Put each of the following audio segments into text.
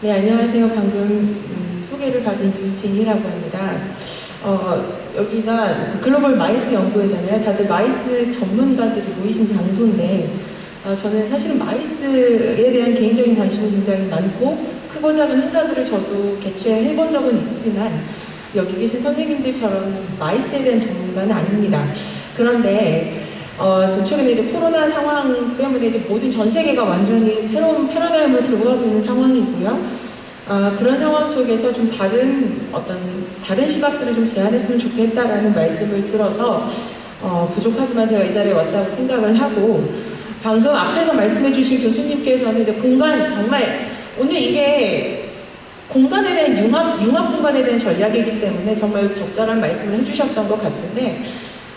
네, 안녕하세요. 방금 소개를 받은 유진이라고 합니다. 여기가 글로벌 마이스 연구회잖아요. 다들 마이스 전문가들이 모이신 장소인데, 저는 사실은 마이스에 대한 개인적인 관심이 굉장히 많고, 크고 작은 행사들을 저도 개최해본 적은 있지만, 여기 계신 선생님들처럼 마이스에 대한 전문가는 아닙니다. 그런데, 지금 최근에 이제 코로나 상황 때문에 이제 모든 전 세계가 완전히 새로운 패러다임으로 들어가고 있는 상황이고요. 그런 상황 속에서 좀 다른 시각들을 좀 제안했으면 좋겠다라는 말씀을 들어서, 부족하지만 제가 이 자리에 왔다고 생각을 하고, 방금 앞에서 말씀해주신 교수님께서는 이제 공간, 정말 오늘 이게 공간에 대한 융합 공간에 대한 전략이기 때문에 정말 적절한 말씀을 해주셨던 것 같은데,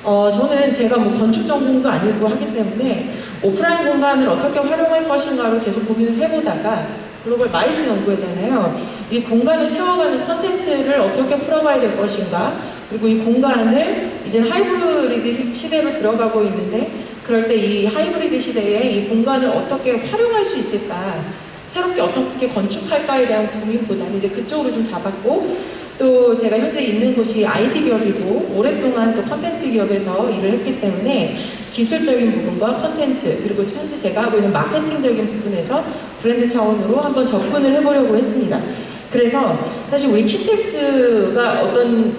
저는 제가 뭐 건축 전공도 아니고 하기 때문에 오프라인 공간을 어떻게 활용할 것인가로 계속 고민을 해보다가 글로벌 마이스 연구회잖아요. 이 공간을 채워가는 컨텐츠를 어떻게 풀어가야 될 것인가, 그리고 이 공간을 이제는 하이브리드 시대로 들어가고 있는데, 그럴 때 이 하이브리드 시대에 이 공간을 어떻게 활용할 수 있을까, 새롭게 어떻게 건축할까에 대한 고민보다는 이제 그쪽으로 좀 잡았고, 또 제가 현재 있는 곳이 IT 기업이고 오랫동안 또 컨텐츠 기업에서 일을 했기 때문에 기술적인 부분과 컨텐츠, 그리고 현재 제가 하고 있는 마케팅적인 부분에서 브랜드 차원으로 한번 접근을 해보려고 했습니다. 그래서 사실 우리 킨텍스가 어떤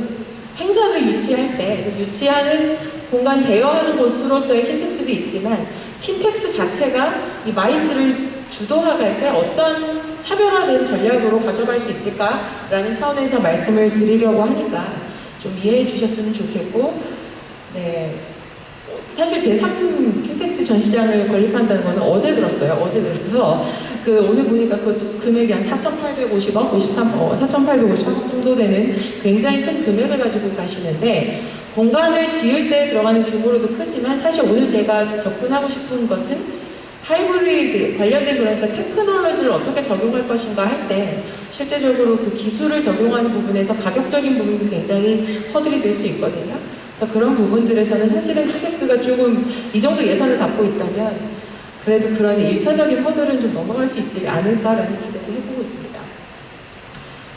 행사를 유치할 때 유치하는 공간 대여하는 곳으로서의 킨텍스도 있지만, 킨텍스 자체가 이 마이스를 주도하갈 때 어떤 차별화된 전략으로 가져갈 수 있을까라는 차원에서 말씀을 드리려고 하니까 좀 이해해 주셨으면 좋겠고, 네. 사실 제3 킨텍스 전시장을 건립한다는 거는 어제 들었어요. 어제 들어서 오늘 보니까 그것도 금액이 한 4,850억, 4,850억 정도 되는 굉장히 큰 금액을 가지고 가시는데, 공간을 지을 때 들어가는 규모로도 크지만 사실 오늘 제가 접근하고 싶은 것은 하이브리드 관련된, 그러니까 테크놀로지를 어떻게 적용할 것인가 할 때 실제적으로 그 기술을 적용하는 부분에서 가격적인 부분도 굉장히 허들이 될 수 있거든요. 그래서 그런 부분들에서는 사실은 킨텍스가 조금 이 정도 예산을 갖고 있다면 그래도 그런 1차적인 허들은 좀 넘어갈 수 있지 않을까라는 기대도 해보고 있습니다.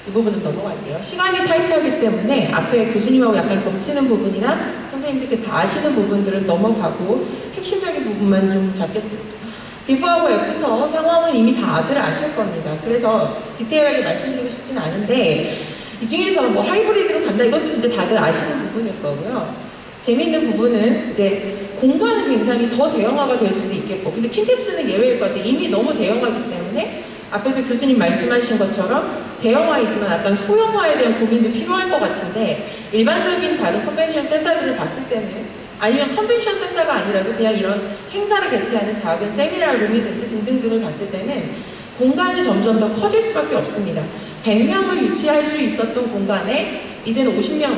이 부분은 넘어갈게요. 시간이 타이트하기 때문에 앞에 교수님하고 약간 겹치는 부분이나 선생님들께서 다 아시는 부분들은 넘어가고 핵심적인 부분만 좀 잡겠습니다. 비포하고 애프터 상황은 이미 다들 아실 겁니다. 그래서 디테일하게 말씀드리고 싶진 않은데, 이 중에서 뭐 하이브리드로 간다, 이것도 이제 다들 아시는 부분일 거고요. 재미있는 부분은 이제 공간은 굉장히 더 대형화가 될 수도 있겠고, 근데 킨텍스는 예외일 것 같아요. 이미 너무 대형화기 때문에 앞에서 교수님 말씀하신 것처럼 대형화이지만 약간 소형화에 대한 고민도 필요할 것 같은데, 일반적인 다른 컨벤션 센터들을 봤을 때는, 아니면 컨벤션 센터가 아니라도 그냥 이런 행사를 개최하는 작은 세미나 룸이든지 등등등을 봤을 때는 공간이 점점 더 커질 수밖에 없습니다. 100명을 유치할 수 있었던 공간에 이제는 50명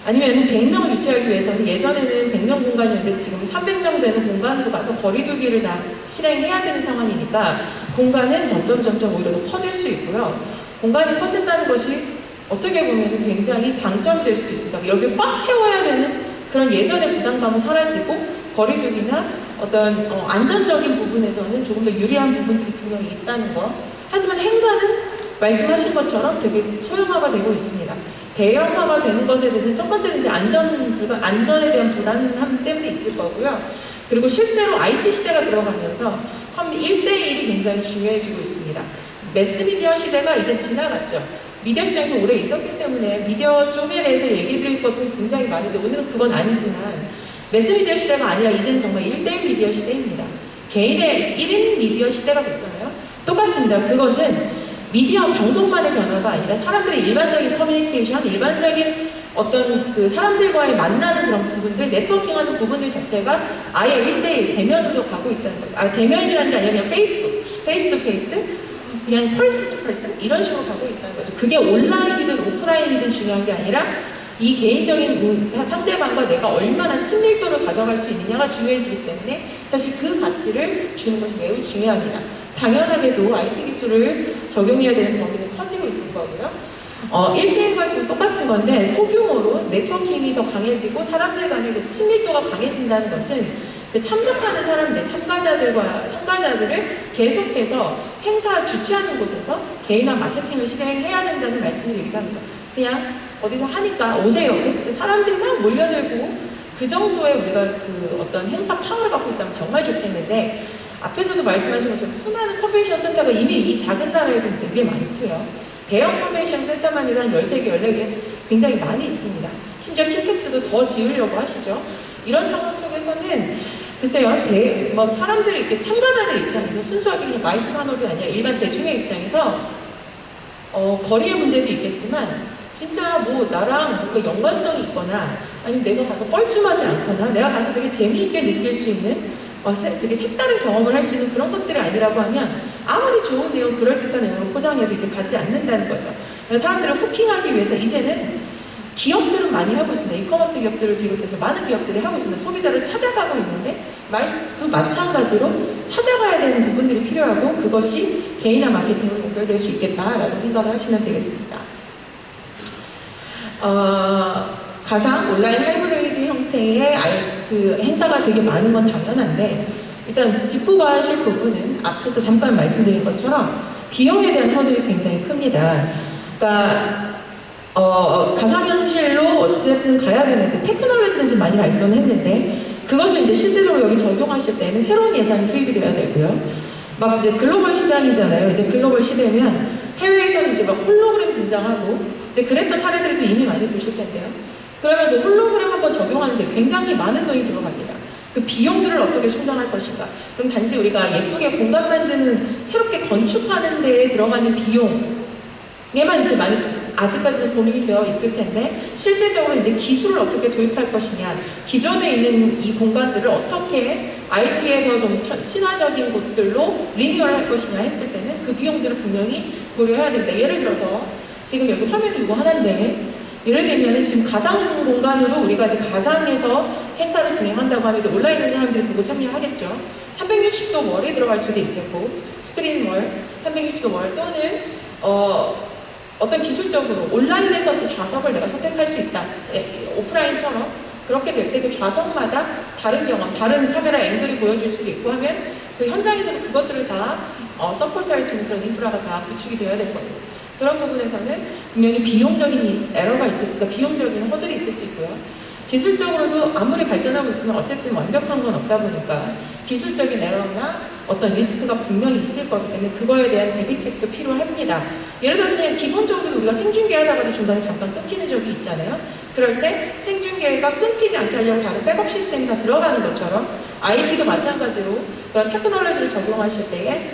아니면 100명을 유치하기 위해서는, 예전에는 100명 공간이었는데 지금 300명 되는 공간으로 가서 거리두기를 다 실행해야 되는 상황이니까 공간은 점점 오히려 더 커질 수 있고요. 공간이 커진다는 것이 어떻게 보면 굉장히 장점이 될 수도 있습니다. 여기를 꽉 채워야 되는 그런 예전의 부담감은 사라지고, 거리두기나 어떤 안전적인 부분에서는 조금 더 유리한 부분들이 분명히 있다는 거. 하지만 행사는 말씀하신 것처럼 되게 소형화가 되고 있습니다. 대형화가 되는 것에 대해서는 첫 번째는 이제 안전에 대한 불안함 때문에 있을 거고요. 그리고 실제로 IT 시대가 들어가면서 1대1이 굉장히 중요해지고 있습니다. 매스미디어 시대가 이제 지나갔죠. 미디어 시장에서 오래 있었기 때문에 미디어 쪽에 대해서 얘기 드릴 것도 굉장히 많은데, 오늘은 그건 아니지만 매스미디어 시대가 아니라 이제는 정말 1대1 미디어 시대입니다. 개인의 1인 미디어 시대가 됐잖아요. 똑같습니다. 그것은 미디어 방송만의 변화가 아니라 사람들의 일반적인 커뮤니케이션, 일반적인 어떤 그 사람들과의 만나는 그런 부분들, 네트워킹하는 부분들 자체가 아예 1대1 대면으로 가고 있다는 거죠. 대면이라는 게 아니라 그냥 페이스 투 페이스, 그냥 펄슨 투 펄슨 이런 식으로 가고 있다는 거죠. 그게 온라인이든 오프라인이든 중요한 게 아니라 이 개인적인 상대방과 내가 얼마나 친밀도를 가져갈 수 있느냐가 중요해지기 때문에 사실 그 가치를 주는 것이 매우 중요합니다. 당연하게도 IT 기술을 적용해야 되는 범위는 커지고 있을 거고요. 1대1과 지금 똑같은 건데 소규모로 네트워킹이 더 강해지고 사람들 간의 그 친밀도가 강해진다는 것은 그 참석하는 사람들, 참가자들을 계속해서 행사 주최하는 곳에서 개인화 마케팅을 실행해야 된다는 말씀을 드립니다. 그냥 어디서 하니까 오세요 했을 때 사람들이 막 몰려들고 그 정도의 우리가 그 어떤 행사 파워를 갖고 있다면 정말 좋겠는데, 앞에서도 말씀하신 것처럼 수많은 컨벤션 센터가 이미 이 작은 나라에도 되게 많고요. 대형 컨벤션 센터만 해도 한 13개, 14개 굉장히 많이 있습니다. 심지어 킨텍스도 더 지으려고 하시죠. 이런 상황 속에서는 글쎄요, 사람들이 이렇게 참가자들 입장에서 순수하게 그냥 마이스 산업이 아니라 일반 대중의 입장에서 거리의 문제도 있겠지만 진짜 뭐 나랑 뭔가 연관성이 있거나 아니면 내가 가서 뻘쭘하지 않거나 내가 가서 되게 재미있게 느낄 수 있는 되게 색다른 경험을 할 수 있는 그런 것들이 아니라고 하면 아무리 좋은 내용, 그럴듯한 내용을 포장해도 이제 가지 않는다는 거죠. 그래서 사람들을 후킹하기 위해서 이제는 기업들은 많이 하고 있습니다. 이커머스 기업들을 비롯해서 많은 기업들이 하고 있습니다. 소비자를 찾아가고 있는데 말도 마찬가지로 찾아가야 되는 부분들이 필요하고 그것이 개인화 마케팅으로 연결될 수 있겠다라고 생각을 하시면 되겠습니다. 가상 온라인 하이브리드 형태의 그 행사가 되게 많은 건 당연한데 일단 짚고 가실 부분은 앞에서 잠깐 말씀드린 것처럼 비용에 대한 허들이 굉장히 큽니다. 그러니까 가상현실로 어쨌든 가야 되는데 테크놀로지는 지금 많이 발전했는데 그것을 이제 실제적으로 여기 적용하실 때는 새로운 예산이 투입이 돼야 되고요. 막 이제 글로벌 시장이잖아요. 이제 글로벌 시대면 해외에서는 이제 막 홀로그램 등장하고 이제 그랬던 사례들도 이미 많이 보실 텐데요. 그러면 그 홀로그램 한번 적용하는데 굉장히 많은 돈이 들어갑니다. 그 비용들을 어떻게 충당할 것인가. 그럼 단지 우리가 예쁘게 공간 만드는, 새롭게 건축하는 데에 들어가는 비용에만 이제 아직까지는 고민이 되어 있을 텐데, 실제적으로 이제 기술을 어떻게 도입할 것이냐, 기존에 있는 이 공간들을 어떻게 IT에 더 좀 친화적인 곳들로 리뉴얼할 것이냐 했을 때는 그 비용들을 분명히 고려해야 됩니다. 예를 들어서 지금 여기 화면이 이거 하나인데, 예를 들면 지금 가상 공간으로 우리가 이제 가상에서 행사를 진행한다고 하면 이제 온라인에 사람들이 보고 참여하겠죠. 360도 월이 들어갈 수도 있겠고, 스크린 월, 360도 월 또는 어떤 기술적으로 온라인에서도 좌석을 내가 선택할 수 있다. 오프라인처럼 그렇게 될 때 그 좌석마다 다른 경험, 다른 카메라 앵글이 보여줄 수도 있고 하면 그 현장에서도 그것들을 다 서포트할 수 있는 그런 인프라가 다 구축이 되어야 될 거예요. 그런 부분에서는 분명히 비용적인 에러가 있을, 그러니까 비용적인 허들이 있을 수 있고요. 기술적으로도 아무리 발전하고 있지만 어쨌든 완벽한 건 없다 보니까 기술적인 에러나 어떤 리스크가 분명히 있을 거기 때문에 그거에 대한 대비책도 필요합니다. 예를 들어서 그냥 기본적으로 우리가 생중계 하다가도 중간에 잠깐 끊기는 적이 있잖아요. 그럴 때 생중계가 끊기지 않게 하려고 다른 백업 시스템이 다 들어가는 것처럼 IT도 마찬가지로 그런 테크놀로지를 적용하실 때에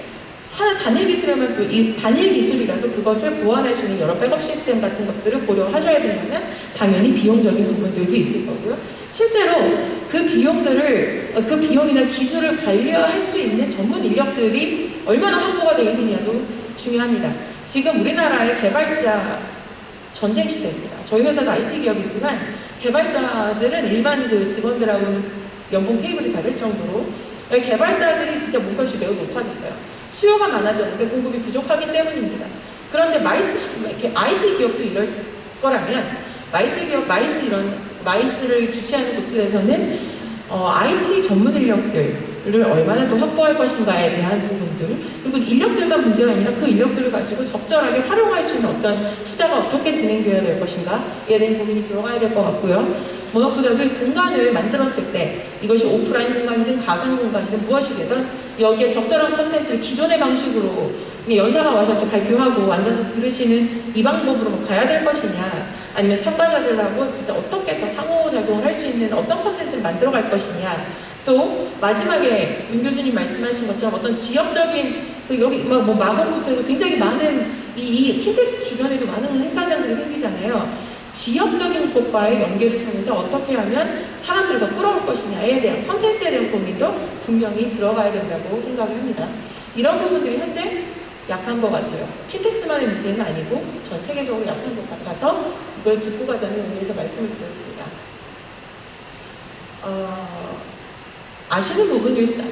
하나 단일 기술이면 또 이 단일 기술이라도 그것을 보완할 수 있는 여러 백업 시스템 같은 것들을 고려하셔야 되려면 당연히 비용적인 부분들도 있을 거고요. 실제로 그 비용이나 기술을 관리할 수 있는 전문 인력들이 얼마나 확보가 되어 있느냐도 중요합니다. 지금 우리나라의 개발자 전쟁 시대입니다. 저희 회사도 IT 기업이지만 개발자들은 일반 그 직원들하고는 연봉 테이블이 다를 정도로 개발자들이 진짜 문과시 매우 높아졌어요. 수요가 많아졌는데 공급이 부족하기 때문입니다. 그런데 이렇게 IT 기업도 이럴 거라면 마이스를 주최하는 곳들에서는 IT 전문 인력들을 얼마나 또 확보할 것인가에 대한 부분들, 그리고 인력들만 문제가 아니라 그 인력들을 가지고 적절하게 활용할 수 있는 어떤 투자가 어떻게 진행되어야 될 것인가에 대한 고민이 들어가야 될 것 같고요. 무엇보다도 이 공간을 만들었을 때 이것이 오프라인 공간이든 가상 공간이든 무엇이 되든 여기에 적절한 콘텐츠를 기존의 방식으로 연사가 와서 이렇게 발표하고 앉아서 들으시는 이 방법으로 가야 될 것이냐, 아니면 참가자들하고 진짜 어떻게 더 상호작용을 할 수 있는 어떤 콘텐츠를 만들어 갈 것이냐, 또 마지막에 윤 교수님 말씀하신 것처럼 어떤 지역적인 여기 마곡부터 해서 굉장히 많은 이 킨텍스 주변에도 많은 행사장들이 생기잖아요. 지역적인 곳과의 연계를 통해서 어떻게 하면 사람들을 더 끌어올 것이냐에 대한 컨텐츠에 대한 고민도 분명히 들어가야 된다고 생각을 합니다. 이런 부분들이 현재 약한 것 같아요. 킨텍스만의 문제는 아니고 전 세계적으로 약한 것 같아서 이걸 짚고 가자는 의미에서 말씀을 드렸습니다. 아시는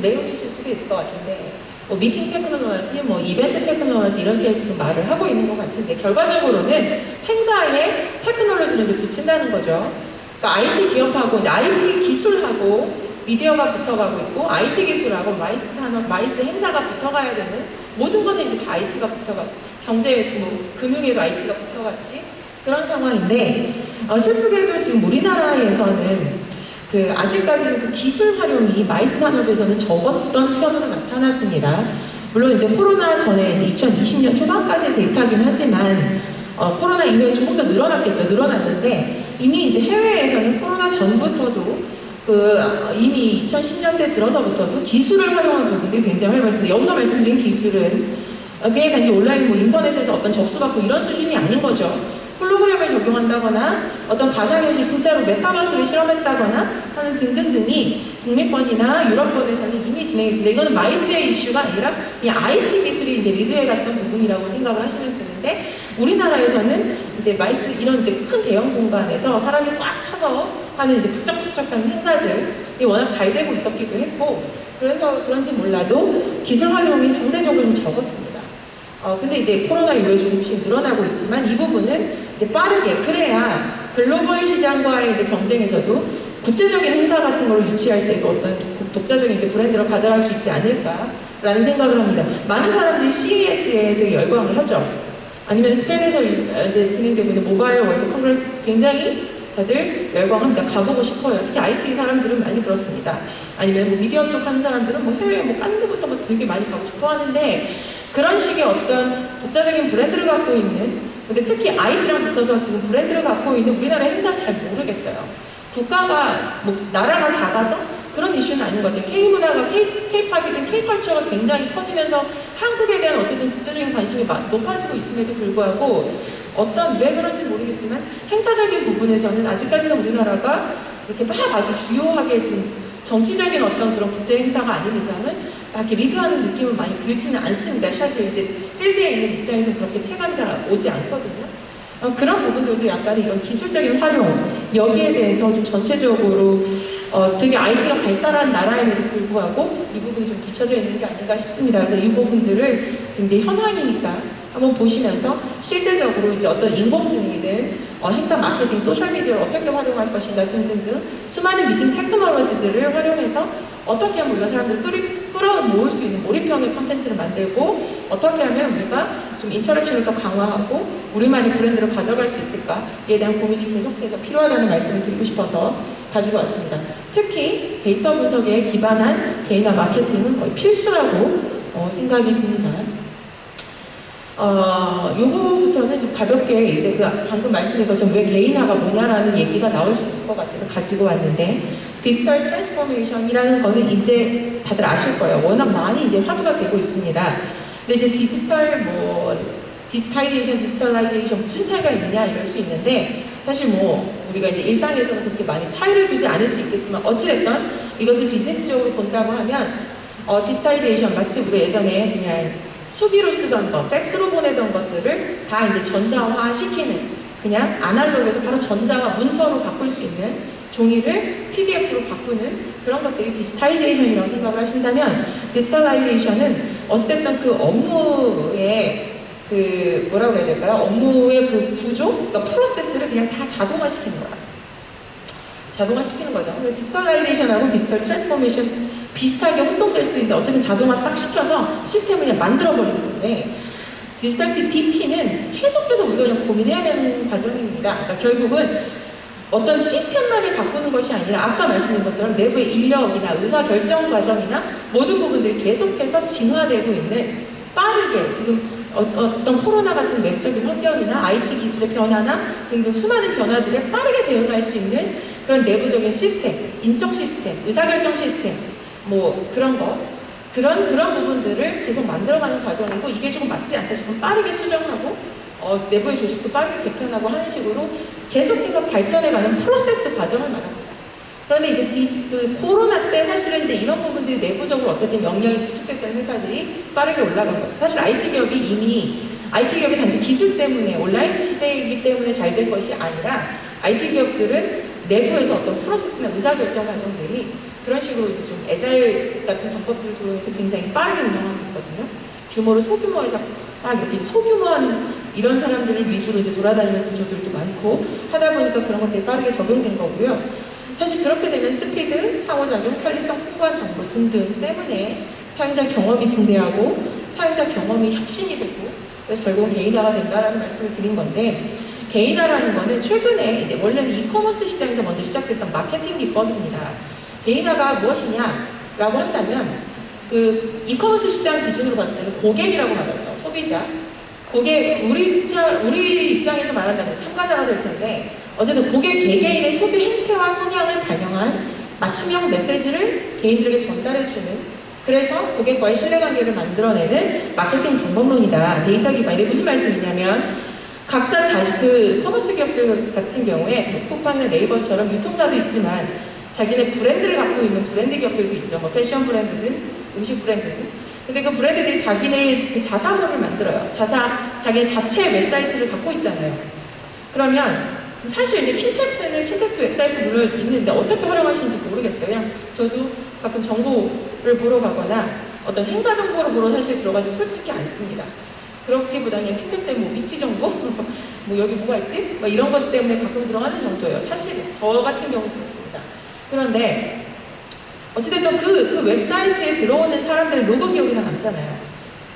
내용이실 수도 있을 것 같은데 미팅 테크놀로지, 이벤트 테크놀로지 이렇게 지금 말을 하고 있는 것 같은데 결과적으로는 행사에 테크놀로지를 이제 붙인다는 거죠. 그러니까 IT 기업하고 이제 IT 기술하고 미디어가 붙어가고 있고 IT 기술하고 마이스 산업, 마이스 행사가 붙어가야 되는 모든 것에 이제 다 IT가 붙어가고 경제, 뭐 금융에도 IT가 붙어갔지 그런 상황인데 슬프게도 지금 우리나라에서는 아직까지는 그 기술 활용이 마이스 산업에서는 적었던 편으로 나타났습니다. 물론 이제 코로나 전에 2020년 초반까지 데이터긴 하지만 코로나 이후에 조금 더 늘어났겠죠. 늘어났는데 이미 이제 해외에서는 코로나 전부터도 이미 2010년대 들어서부터도 기술을 활용한 부분이 굉장히 활발했습니다. 여기서 말씀드린 기술은 그게 단지 온라인 뭐 인터넷에서 어떤 접수받고 이런 수준이 아닌 거죠. 홀로그램을 적용한다거나 어떤 가상현실 진짜로 메타버스를 실험했다거나 하는 등등등이 북미권이나 유럽권에서는 이미 진행했습니다. 이거는 마이스의 이슈가 아니라 이 IT 기술이 이제 리드해갔던 부분이라고 생각을 하시면 되는데 우리나라에서는 이제 마이스 이런 이제 큰 대형 공간에서 사람이 꽉 차서 하는 이제 북적북적한 행사들이 워낙 잘 되고 있었기도 했고 그래서 그런지 몰라도 기술 활용이 상대적으로 좀 적었습니다. 근데 이제 코로나 이후에 조금씩 늘어나고 있지만 이 부분은 이제 빠르게 그래야 글로벌 시장과의 이제 경쟁에서도 국제적인 행사 같은 걸 유치할 때도 어떤 독자적인 이제 브랜드를 가져갈 수 있지 않을까라는 생각을 합니다. 많은 사람들이 CES에 되게 열광을 하죠. 아니면 스페인에서 이제 진행되고 있는 모바일 월드 컨그레스 굉장히 다들 열광합니다. 가보고 싶어요. 특히 IT 사람들은 많이 그렇습니다. 아니면 뭐 미디어 쪽 하는 사람들은 뭐 해외 뭐 까는 데부터 막 되게 많이 가고 싶어 하는데 그런 식의 어떤 독자적인 브랜드를 갖고 있는 근데 특히 IT랑 붙어서 지금 브랜드를 갖고 있는 우리나라 행사 잘 모르겠어요. 국가가 뭐 나라가 작아서 그런 이슈는 아닌 것 같아요. K문화가 K팝이든 K컬처가 굉장히 커지면서 한국에 대한 어쨌든 국제적인 관심이 높아지고 있음에도 불구하고 왜 그런지 모르겠지만 행사적인 부분에서는 아직까지는 우리나라가 이렇게 막 아주 주요하게 지금 정치적인 어떤 그런 국제 행사가 아닌 이상은 막 이렇게 리드하는 느낌은 많이 들지는 않습니다. 사실 이제 필드에 있는 입장에서 그렇게 체감이 잘 오지 않거든요. 그런 부분들도 약간 이런 기술적인 활용 여기에 대해서 좀 전체적으로 되게 IT가 발달한 나라임에도 불구하고 이 부분이 좀 뒤쳐져 있는 게 아닌가 싶습니다. 그래서 이 부분들을 지금 이제 현황이니까 한번 보시면서 실제적으로 이제 어떤 인공지능이든 행사 마케팅, 소셜미디어를 어떻게 활용할 것인가 등등등 수많은 미팅 테크놀로지들을 활용해서 어떻게 하면 우리가 사람들을 끌어모을 수 있는 몰입형의 컨텐츠를 만들고 어떻게 하면 우리가 좀 인터랙션을 더 강화하고 우리만의 브랜드를 가져갈 수 있을까에 대한 고민이 계속해서 필요하다는 말씀을 드리고 싶어서 가지고 왔습니다. 특히 데이터 분석에 기반한 개인화 마케팅은 거의 필수라고 생각이 듭니다. 요거부터는 좀 가볍게 이제 방금 말씀드린 것처럼 왜 개인화가 뭐냐라는 얘기가 나올 수 있을 것 같아서 가지고 왔는데 디지털 트랜스포메이션이라는 거는 이제 다들 아실 거예요. 워낙 많이 이제 화두가 되고 있습니다. 근데 이제 디지털라이제이션 무슨 차이가 있느냐 이럴 수 있는데 사실 뭐 우리가 이제 일상에서는 그렇게 많이 차이를 두지 않을 수 있겠지만 어찌됐든 이것을 비즈니스적으로 본다고 하면 디지털라이제이션 마치 우리가 예전에 그냥 수기로 쓰던 것, 팩스로 보내던 것들을 다 이제 전자화 시키는 그냥 아날로그에서 바로 전자화 문서로 바꿀 수 있는 종이를 PDF로 바꾸는 그런 것들이 디지털라이제이션이라고 생각을 하신다면 디지털라이제이션은 어찌됐든 그 업무의 뭐라고 해야 될까요? 업무의 그 구조, 그러니까 프로세스를 그냥 다 자동화시키는 거야. 자동화시키는 거죠. 근데 디지털라이제이션하고 디지털 트랜스포메이션 비슷하게 혼동될 수도 있는데 어쨌든 자동화 딱 시켜서 시스템을 그냥 만들어버리는 건데 디지털 DT는 계속해서 우리가 좀 고민해야 되는 과정입니다. 그러니까 결국은 어떤 시스템만을 바꾸는 것이 아니라 아까 말씀드린 것처럼 내부의 인력이나 의사결정 과정이나 모든 부분들이 계속해서 진화되고 있는 빠르게 지금 어떤 코로나 같은 외적인 환경이나 IT 기술의 변화나 등등 수많은 변화들에 빠르게 대응할 수 있는 그런 내부적인 시스템, 인적 시스템, 의사결정 시스템 뭐 그런 부분들을 계속 만들어가는 과정이고 이게 조금 맞지 않다 싶으면 빠르게 수정하고 내부의 조직도 빠르게 개편하고 하는 식으로 계속해서 발전해가는 프로세스 과정을 말합니다. 그런데 이제 코로나 때 사실은 이제 이런 부분들이 내부적으로 어쨌든 역량이 구축됐던 회사들이 빠르게 올라간 거죠. 사실 IT 기업이 단지 기술 때문에 온라인 시대이기 때문에 잘 된 것이 아니라 IT 기업들은 내부에서 어떤 프로세스나 의사결정 과정들이 그런 식으로 이제 좀 애자일 같은 방법들을 도용해서 굉장히 빠르게 운영하고 있거든요. 규모를 소규모에서 막 이렇게 소규모한 이런 사람들을 위주로 이제 돌아다니는 구조들도 많고 하다 보니까 그런 것들이 빠르게 적용된 거고요. 사실 그렇게 되면 스피드, 상호작용, 편리성, 풍부한 정보 등등 때문에 사용자 경험이 증대하고 사용자 경험이 혁신이 되고 그래서 결국은 개인화가 된다라는 말씀을 드린 건데 개인화라는 거는 최근에 이제 원래는 이커머스 시장에서 먼저 시작됐던 마케팅 기법입니다. 개인화가 무엇이냐라고 한다면 그 이커머스 시장 기준으로 봤을 때는 고객이라고 말하죠. 소비자. 고객, 우리 입장에서 말한다면 참가자가 될 텐데 어쨌든 고객 개개인의 소비 행태와 성향을 반영한 맞춤형 메시지를 개인들에게 전달해주는 그래서 고객과의 신뢰관계를 만들어내는 마케팅 방법론이다. 데이터 기반. 이게 무슨 말씀이냐면 각자 그 커머스 기업들 같은 경우에 쿠팡이나 네이버처럼 유통사도 있지만 자기네 브랜드를 갖고 있는 브랜드 기업들도 있죠. 뭐 패션 브랜드든 음식 브랜드든. 근데 그 브랜드들이 자기네 그 자사몰을 만들어요. 자기네 자체 웹사이트를 갖고 있잖아요. 그러면 지금 사실 이제 킨텍스 웹사이트 물론 있는데 어떻게 활용하시는지 모르겠어요. 그냥 저도 가끔 정보를 보러 가거나 어떤 행사 정보를 보러 사실 들어가지 솔직히 않습니다. 그렇기보다는 킨텍스의 뭐 위치 정보? 뭐 여기 뭐가 있지? 뭐 이런 것 때문에 가끔 들어가는 정도예요. 사실 저 같은 경우는 그렇습니다. 그런데 어찌됐든 그 웹사이트에 들어오는 사람들의 로그 기록이 다 남잖아요.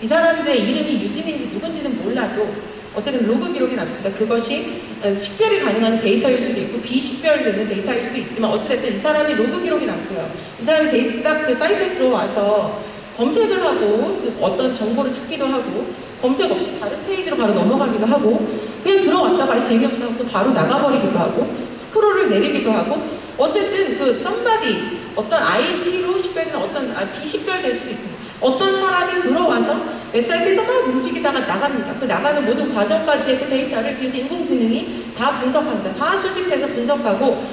이 사람들의 이름이 유진인지 누군지는 몰라도 어쨌든 로그 기록이 남습니다. 그것이 식별이 가능한 데이터일 수도 있고 비식별되는 데이터일 수도 있지만 어찌됐든 이 사람이 로그 기록이 남고요. 이 사람이 딱 그 사이트에 들어와서 검색을 하고 어떤 정보를 찾기도 하고 검색 없이 다른 페이지로 바로 넘어가기도 하고 그냥 들어왔다가 재미없어 하고 바로 나가버리기도 하고 스크롤을 내리기도 하고 어쨌든 그 somebody 어떤 IP로 식별된 어떤 비식별될 수도 있습니다. 어떤 사람이 들어와서 웹사이트에서 막 움직이다가 나갑니다. 그 나가는 모든 과정까지의 그 데이터를 뒤에서 인공지능이 다 분석합니다. 다 수집해서 분석하고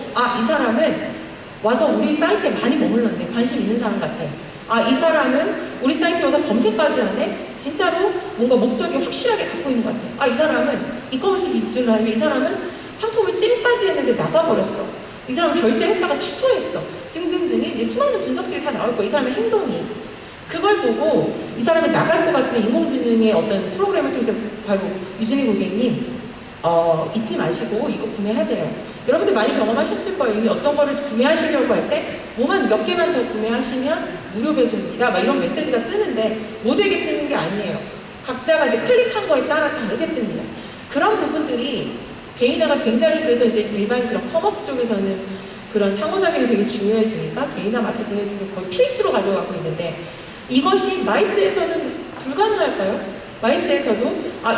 이 사람은 와서 우리 사이트에 많이 머물렀네. 관심 있는 사람 같아. 이 사람은 우리 사이트에 와서 검색까지 하네? 진짜로 뭔가 목적이 확실하게 갖고 있는 것 같아. 이 사람은 이커머스 기준으로 하면 이 사람은 상품을 찜까지 했는데 나가버렸어. 이 사람은 결제했다가 취소했어. 등등등이 이제 수많은 분석들이 다 나올 거야. 이 사람의 행동이. 그걸 보고 이 사람이 나갈 것 같으면 인공지능의 어떤 프로그램을 통해서 바로 유진희 고객님 잊지 마시고 이거 구매하세요. 여러분들 많이 경험하셨을 거예요. 이미 어떤 거를 구매하시려고 할 때 뭐만 몇 개만 더 구매하시면 무료 배송입니다. 막 이런 메시지가 뜨는데 모두에게 뜨는 게 아니에요. 각자가 이제 클릭한 거에 따라 다르게 뜹니다. 그런 부분들이 개인화가 굉장히 그래서 이제 일반 그런 커머스 쪽에서는 그런 상호작용이 되게 중요해지니까 개인화 마케팅을 지금 거의 필수로 가져가고 있는데 이것이 마이스에서는 불가능할까요? 마이스에서도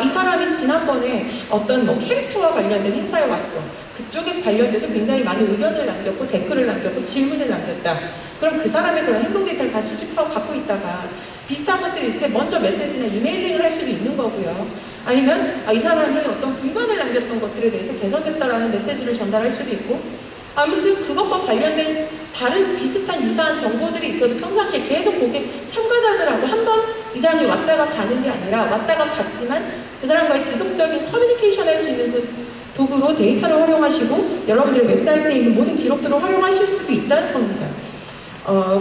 이 사람이 지난번에 어떤 뭐 캐릭터와 관련된 행사에 왔어. 그쪽에 관련돼서 굉장히 많은 의견을 남겼고 댓글을 남겼고 질문을 남겼다. 그럼 그 사람의 그런 행동 데이터를 다 수집하고 갖고 있다가 비슷한 것들이 있을 때 먼저 메시지나 이메일링을 할 수도 있는 거고요. 아니면 이 사람이 어떤 불만을 남겼던 것들에 대해서 개선됐다라는 메시지를 전달할 수도 있고 아무튼 그것과 관련된 다른 비슷한 유사한 정보들이 있어도 평상시에 계속 고객 참가자들하고 한 번 이 사람이 왔다가 가는 게 아니라 왔다가 갔지만 그 사람과의 지속적인 커뮤니케이션 할 수 있는 그 도구로 데이터를 활용하시고 여러분들의 웹사이트에 있는 모든 기록들을 활용하실 수도 있다는 겁니다.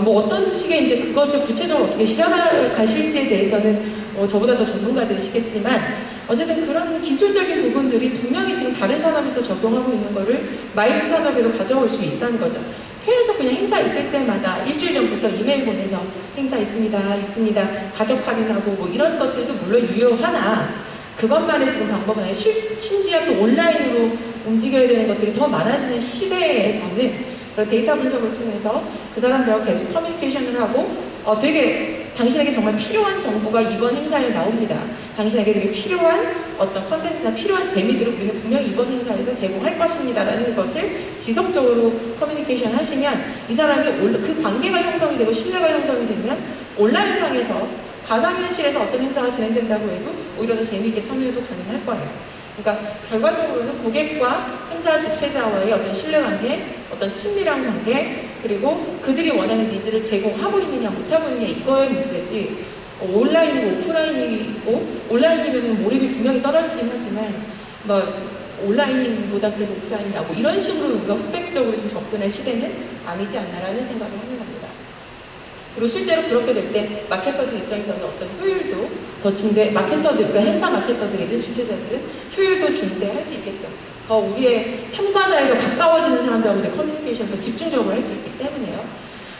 뭐 어떤 식의 이제 그것을 구체적으로 어떻게 실현하실지에 대해서는 저보다 더 전문가들이시겠지만 어쨌든 그런 기술적인 부분들이 분명히 지금 다른 산업에서 적용하고 있는 거를 마이스 산업에도 가져올 수 있다는 거죠. 계속 그냥 행사 있을 때마다 일주일 전부터 이메일 보내서 행사 있습니다, 가격 할인하고 뭐 이런 것들도 물론 유효하나 그것만의 지금 방법은 아니라 심지어 또 온라인으로 움직여야 되는 것들이 더 많아지는 시대에서는 그런 데이터 분석을 통해서 그 사람들하고 계속 커뮤니케이션을 하고 되게 당신에게 정말 필요한 정보가 이번 행사에 나옵니다. 당신에게 되게 필요한 어떤 컨텐츠나 필요한 재미들을 우리는 분명히 이번 행사에서 제공할 것입니다. 라는 것을 지속적으로 커뮤니케이션 하시면 이 사람이 그 관계가 형성이 되고 신뢰가 형성이 되면 온라인상에서 가상현실에서 어떤 행사가 진행된다고 해도 오히려 더 재미있게 참여도 가능할 거예요. 그러니까 결과적으로는 고객과 행사 주최자와의 어떤 신뢰관계, 어떤 친밀한 관계, 그리고 그들이 원하는 니즈를 제공하고 있느냐 못하고 있느냐 이거의 문제지 온라인이고 오프라인이고 온라인이면 몰입이 분명히 떨어지긴 하지만 뭐 온라인보다 그래도 오프라인이 나고 이런 식으로 우리가 흑백적으로 지금 접근할 시대는 아니지 않나라는 생각을 하는 겁니다. 그리고 실제로 그렇게 될 때 마케터들 입장에서는 어떤 효율도 더 증대, 마케터들, 그러니까 행사 마케터들이든 주최자들은 효율도 증대할 수 있겠죠. 더 우리의 참가자에 더 가까워지는 사람들하고 이제 커뮤니케이션을 더 집중적으로 할 수 있기 때문에요.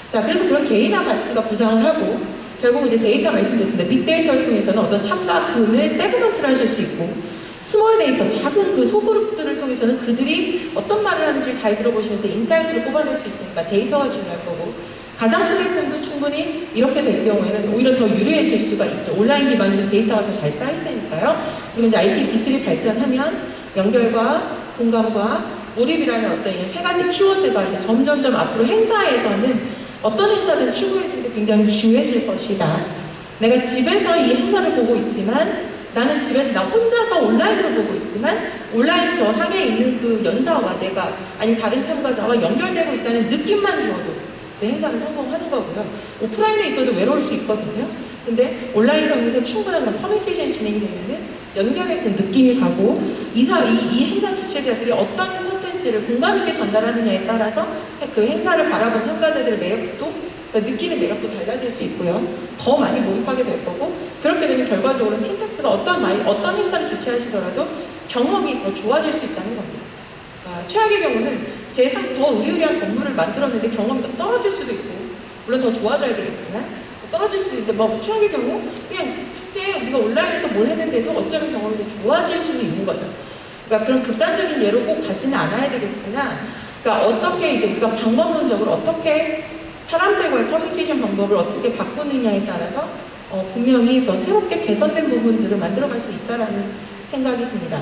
자, 그래서 그런 개인화 가치가 부상을 하고 결국 이제 데이터 말씀드렸습니다. 빅데이터를 통해서는 어떤 참가군을 세그먼트를 하실 수 있고 스몰 데이터, 작은 그 소그룹들을 통해서는 그들이 어떤 말을 하는지를 잘 들어보시면서 인사이트를 뽑아낼 수 있으니까 데이터가 중요할 거고 가상 플랫폼도 충분히 이렇게 될 경우에는 오히려 더 유리해질 수가 있죠. 온라인 기반에서 데이터가 더 잘 쌓일 테니까요. 그리고 이제 IT 기술이 발전하면 연결과 공감과 몰입이라는 어떤 이 세 가지 키워드가 이제 점점점 앞으로 행사에서는 어떤 행사든 추구해주는 게 굉장히 중요해질 것이다. 내가 집에서 이 행사를 보고 있지만 나는 집에서 나 혼자서 온라인으로 보고 있지만 온라인 저 상에 있는 그 연사와 내가 아니면 다른 참가자와 연결되고 있다는 느낌만 주어도 그 행사는 성공하는 거고요. 오프라인에 있어도 외로울 수 있거든요. 근데 온라인상에서 충분한 커뮤니케이션이 진행이 되면은 연결의 그 느낌이 가고 이 행사 주최자들이 어떤 콘텐츠를 공감 있게 전달하느냐에 따라서 그 행사를 바라본 참가자들의 매력도 느끼는 매력도 달라질 수 있고요. 더 많이 몰입하게 될 거고 그렇게 되면 결과적으로는 킨텍스가 어떤 행사를 주최하시더라도 경험이 더 좋아질 수 있다는 겁니다. 최악의 경우는 더 의리의리한 건물을 만들었는데 경험이 더 떨어질 수도 있고 물론 더 좋아져야 되겠지만 떨어질 수도 있는데 뭐 최악의 경우 그냥 쉽게 우리가 온라인에서 뭘 했는데도 어쩌면 경험이 더 좋아질 수도 있는 거죠. 그러니까 그런 극단적인 예로 꼭 가지는 않아야 되겠으나 그러니까 어떻게 이제 우리가 방법론적으로 어떻게 사람들과의 커뮤니케이션 방법을 어떻게 바꾸느냐에 따라서 분명히 더 새롭게 개선된 부분들을 만들어갈 수 있다라는 생각이 듭니다.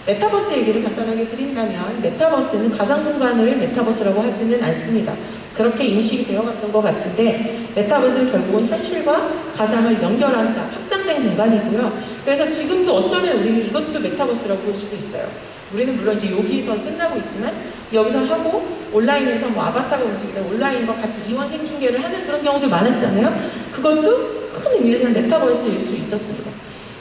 메타버스 얘기를 간단하게 드린다면 메타버스는 가상 공간을 메타버스라고 하지는 않습니다. 그렇게 인식이 되어갔던 것 같은데 메타버스는 결국은 현실과 가상을 연결한다, 확장된 공간이고요. 그래서 지금도 어쩌면 우리는 이것도 메타버스라고 볼 수도 있어요. 우리는 물론 이제 여기서 끝나고 있지만 여기서 하고 온라인에서 뭐 아바타가 움직이다 온라인과 같이 이원 생중계를 하는 그런 경우도 많았잖아요. 그것도 큰 의미에서는 메타버스일 수 있었습니다.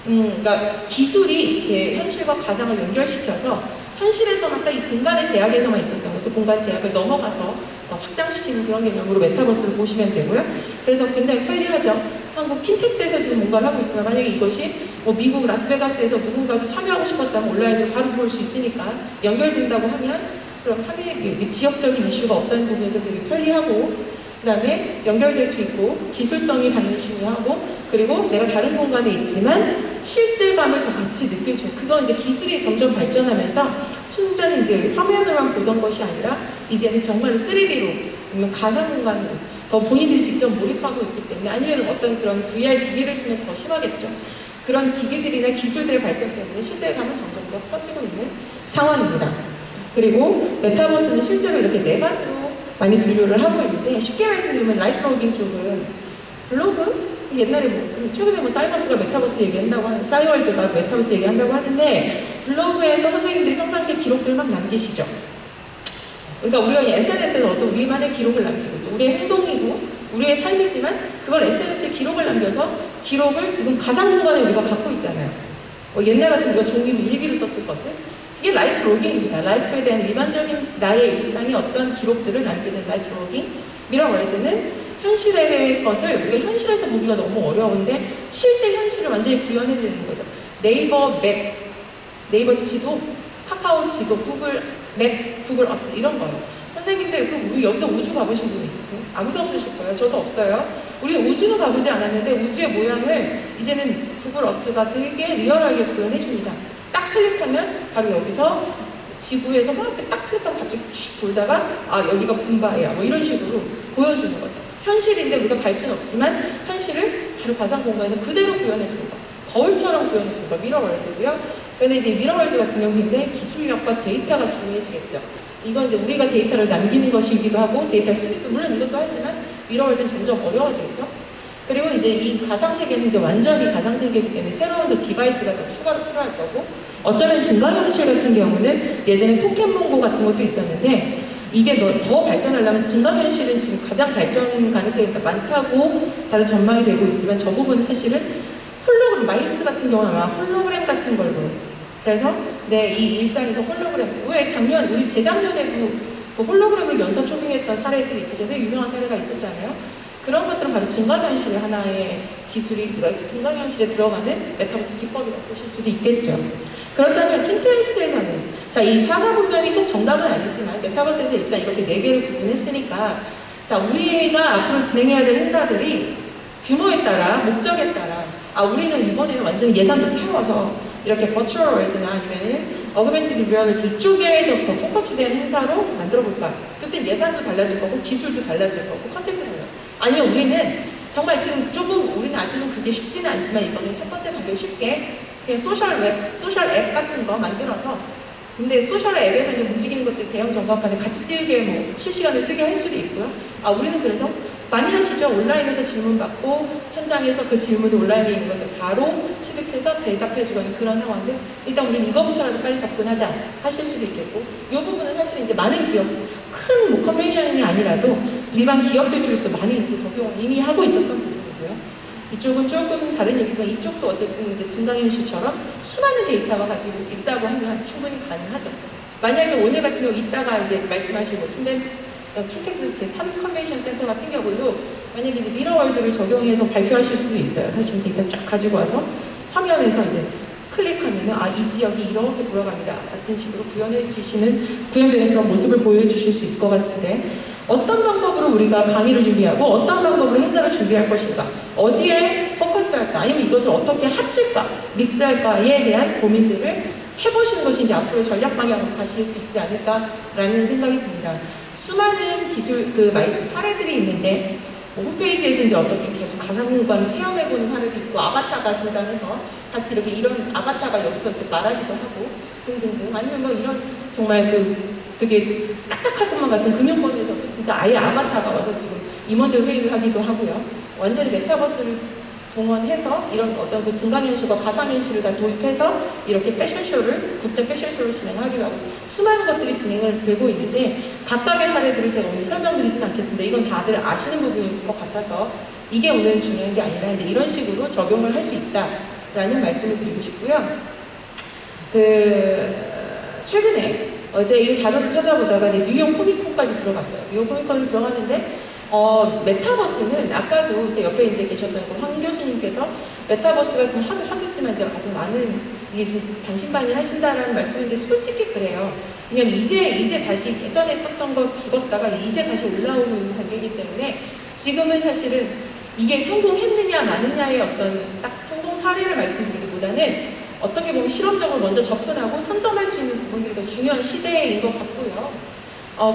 그러니까 기술이 이렇게 현실과 가상을 연결시켜서 현실에서만 딱 이 공간의 제약에서만 있었던 것을 공간 제약을 넘어가서 더 확장시키는 그런 개념으로 메타버스를 보시면 되고요. 그래서 굉장히 편리하죠. 한국 킨텍스에서 지금 뭔가를 하고 있지만 만약에 이것이 뭐 미국 라스베가스에서 누군가도 참여하고 싶었다면 온라인으로 바로 들어올 수 있으니까 연결된다고 하면 그럼 하늘의 지역적인 이슈가 없다는 부분에서 되게 편리하고 그 다음에 연결될 수 있고 기술성이 당연히 중요하고 그리고 내가 다른 공간에 있지만 실질감을 더 같이 느낄 수 있는 그건 이제 기술이 점점 발전하면서 순전히 이제 화면으로만 보던 것이 아니라 이제는 정말 3D로 아니면 가상 공간으로 더 본인들이 직접 몰입하고 있기 때문에 아니면 어떤 그런 VR 기기를 쓰면 더 심하겠죠. 그런 기기들이나 기술들의 발전 때문에 실질감은 점점 더 커지고 있는 상황입니다. 그리고 메타버스는 실제로 이렇게 네 가지로 많이 분류를 하고 있는데 쉽게 말씀드리면 라이프 로깅 쪽은 블로그? 옛날에 뭐 최근에 뭐 사이버스가 메타버스 얘기한다고 하는 싸이월드가 메타버스 얘기한다고 하는데 블로그에서 선생님들이 평상시에 기록들을 막 남기시죠. 그러니까 우리가 SNS에서 어떤 우리만의 기록을 남기고 있죠. 우리의 행동이고 우리의 삶이지만 그걸 SNS에 기록을 남겨서 기록을 지금 가상 공간에 우리가 갖고 있잖아요. 뭐 옛날 같은 우리가 종이로 일기로 썼을 것을 이게 라이프 로깅입니다. 라이프에 대한 일반적인 나의 일상의 어떤 기록들을 남기는 라이프 로깅. 미러월드는 현실의 것을 우리가 현실에서 보기가 너무 어려운데 실제 현실을 완전히 구현해주는 거죠. 네이버 맵, 네이버 지도, 카카오 지도, 구글 맵, 구글 어스 이런 거예요. 선생님들 우리 여기서 우주 가보신 분 있으세요? 아무도 없으실 거예요. 저도 없어요. 우리는 우주는 가보지 않았는데 우주의 모양을 이제는 구글 어스가 되게 리얼하게 구현해줍니다. 딱 클릭하면 바로 여기서 지구에서 막 딱 클릭하면 갑자기 슉 돌다가 아 여기가 분바야 뭐 이런 식으로 보여주는 거죠. 현실인데 우리가 갈 수는 없지만 현실을 바로 가상 공간에서 그대로 구현해주는 거. 거울처럼 구현해주는 거 미러월드고요. 그런데 이제 미러월드 같은 경우 굉장히 기술력과 데이터가 중요해지겠죠. 이건 이제 우리가 데이터를 남기는 것이기도 하고 데이터를 수집도 물론 이것도 하지만 미러월드는 점점 어려워지겠죠. 그리고 이제 이 가상세계는 이제 완전히 가상세계이기 때문에 새로운 또 디바이스가 더 추가로 필요할 거고 어쩌면 증강현실 같은 경우는 예전에 포켓몬고 같은 것도 있었는데 이게 더 발전하려면 증강현실은 지금 가장 발전 가능성이 많다고 다들 전망이 되고 있지만 저 부분은 사실은 홀로그램, 마일스 같은 경우는 아마 홀로그램 같은 걸로 그래서 이 일상에서 홀로그램 왜 우리 재작년에도 그 홀로그램을 연사 초빙했던 사례들이 있어서 되게 유명한 사례가 있었잖아요. 그런 것들은 바로 증강현실 하나의 기술이, 그러니까 증강현실에 들어가는 메타버스 기법이라고 보실 수도 있겠죠. 그렇다면 킨텍스에서는, 자, 이 4사 분면이 꼭 정답은 아니지만 메타버스에서 일단 이렇게 4개를 구분했으니까, 자, 우리가 앞으로 진행해야 될 행사들이 규모에 따라, 목적에 따라, 우리는 이번에는 완전히 예산도 태워서 이렇게 버추얼 월드나 아니면은 어그멘티드 리얼리티 쪽에 좀 더 포커스된 행사로 만들어 볼까? 그때 예산도 달라질 거고, 기술도 달라질 거고, 컨셉도 달라질 거고. 아니면 우리는 정말 지금 조금, 우리는 아직은 그게 쉽지는 않지만 이거는 첫 번째 단계 쉽게 그냥 소셜 앱 같은 거 만들어서, 근데 소셜 앱에서 이제 움직이는 것들 대형 전광판에 같이 띄게 뭐 실시간으로 뜨게 할 수도 있고요. 우리는 그래서 많이 하시죠. 온라인에서 질문 받고 현장에서 그 질문이 온라인에 있는 것들 바로 취득해서 대답해주거나 그런 상황들. 일단 우리는 이거부터라도 빨리 접근하자 하실 수도 있겠고, 이 부분은 사실 이제 많은 기업, 큰 뭐 컨벤션이 아니라도 일반 기업들 쪽에서도 많이 적용을 이미 하고 있었던 부분이고요. 이쪽은 조금 다른 얘기지만 이쪽도 어쨌든 이제 증강현실처럼 수많은 데이터가 가지고 있다고 하면 충분히 가능하죠. 만약에 오늘 같은 경우 이따가 이제 말씀하시고 킨텍스에서 제3 컨벤션 센터 같은 경우도 만약에 이제 미러월드를 적용해서 발표하실 수도 있어요. 사실 데이터 쫙 가지고 와서 화면에서 이제 클릭하면은 이 지역이 이렇게 돌아갑니다 같은 식으로 구현되는 그런 모습을 보여주실 수 있을 것 같은데, 어떤 방법으로 우리가 강의를 준비하고 어떤 방법으로 행사를 준비할 것인가, 어디에 포커스할까, 아니면 이것을 어떻게 합칠까, 믹스할까에 대한 고민들을 해보시는 것이 이제 앞으로의 전략 방향으로 가실 수 있지 않을까라는 생각이 듭니다. 수많은 기술, 마이스 사례들이 있는데, 홈페이지에서 이제 어떻게 계속 가상공간을 체험해보는 사례도 있고, 아바타가 등장해서 같이 이렇게 이런 아바타가 여기서 이렇게 말하기도 하고, 등등등. 아니면 뭐 이런 정말 되게 딱딱할 것만 같은 금융권에서 진짜 아예 아바타가 와서 지금 임원들 회의를 하기도 하고요. 완전히 메타버스를 동원해서 이런 어떤 그 증강현실과 가상현실을 다 도입해서 이렇게 패션쇼를, 국제 패션쇼를 진행하기도 하고, 수많은 것들이 진행을 되고 있는데, 각각의 사례들을 제가 오늘 설명드리진 않겠습니다. 이건 다들 아시는 부분일 것 같아서 이게 오늘 중요한 게 아니라 이제 이런 식으로 적용을 할 수 있다라는 말씀을 드리고 싶고요. 최근에 어제 이 자료를 찾아보다가 이제 뉴욕 코미콘까지 들어갔어요. 뉴욕 코미콘을 들어갔는데, 메타버스는 아까도 제 옆에 이제 계셨던 황 교수님께서 메타버스가 지금 하겠지만 이제 아직 많은, 이게 좀 반신반의 하신다라는 말씀인데 솔직히 그래요. 왜냐면 이제 다시 예전에 떴던 거 죽었다가 이제 다시 올라오는 단계이기 때문에, 지금은 사실은 이게 성공했느냐 마느냐의 어떤 딱 성공 사례를 말씀드리기보다는 어떻게 보면 실험적으로 먼저 접근하고 선점할 수 있는 부분들이 더 중요한 시대인 것 같고요.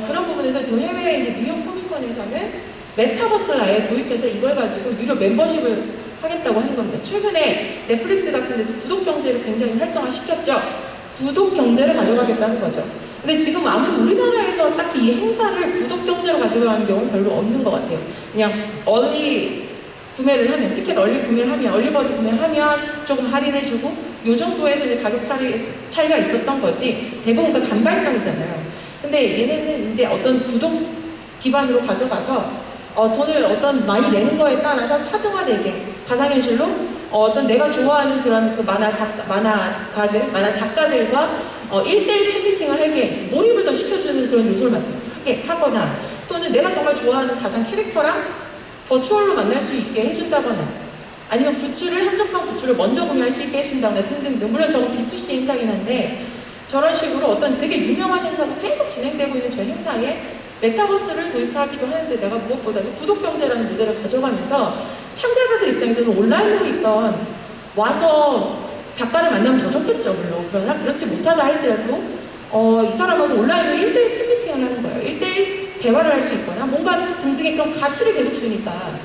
그런 부분에서 지금 해외 이제 뉴욕 코미콘에서는 메타버스를 아예 도입해서 이걸 가지고 유료 멤버십을 하겠다고 하는 겁니다. 최근에 넷플릭스 같은 데서 구독 경제를 굉장히 활성화시켰죠. 구독 경제를 가져가겠다는 거죠. 근데 지금 아무도 우리나라에서 딱히 이 행사를 구독 경제로 가져가는 경우는 별로 없는 것 같아요. 그냥 얼리 구매를 하면, 티켓 얼리 구매하면, 얼리버드 구매하면 조금 할인해주고, 요 정도에서 이제 가격 차이가 있었던 거지, 대부분 그 단발성이잖아요. 근데 얘네는 이제 어떤 구독 기반으로 가져가서 돈을 어떤 많이 내는 거에 따라서 차등화되게 가상현실로 어떤 내가 좋아하는 그런 만화 작가들과 1대1 팬미팅을 하게 몰입을 더 시켜주는 그런 요소를 하게 하거나, 또는 내가 정말 좋아하는 가상 캐릭터랑 버추얼로 만날 수 있게 해준다거나, 아니면 한정판 굿즈를 먼저 구매할 수 있게 해준다거나 등등등. 물론 저건 B2C 행사긴 한데, 저런 식으로 어떤 되게 유명한 행사가 계속 진행되고 있는 저 행사에 메타버스를 도입하기도 하는데다가 무엇보다도 구독 경제라는 모델을 가져가면서 참가자들 입장에서는 온라인으로 있던 와서 작가를 만나면 더 좋겠죠, 물론. 그러나 그렇지 못하다 할지라도 이 사람하고 온라인으로 1대1 팬미팅을 하는 거예요. 1대1 대화를 할 수 있거나 뭔가 등등의 그런 가치를 계속 주니까,